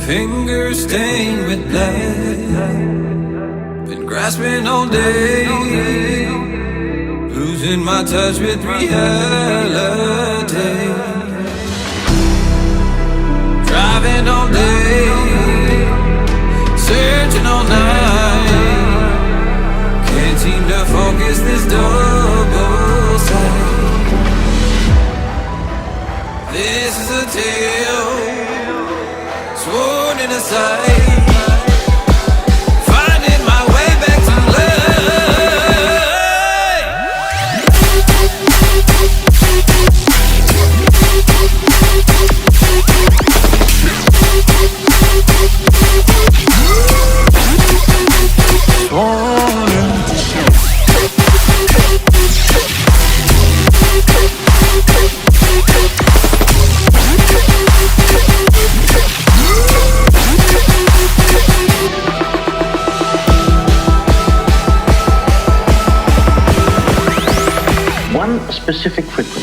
Fingers stained with blood. Been grasping all day, losing my touch with reality. Driving all day, searching all night. Can't seem to focus this double sight. This is a tale sworn in a sight. Finding my way back to One specific request.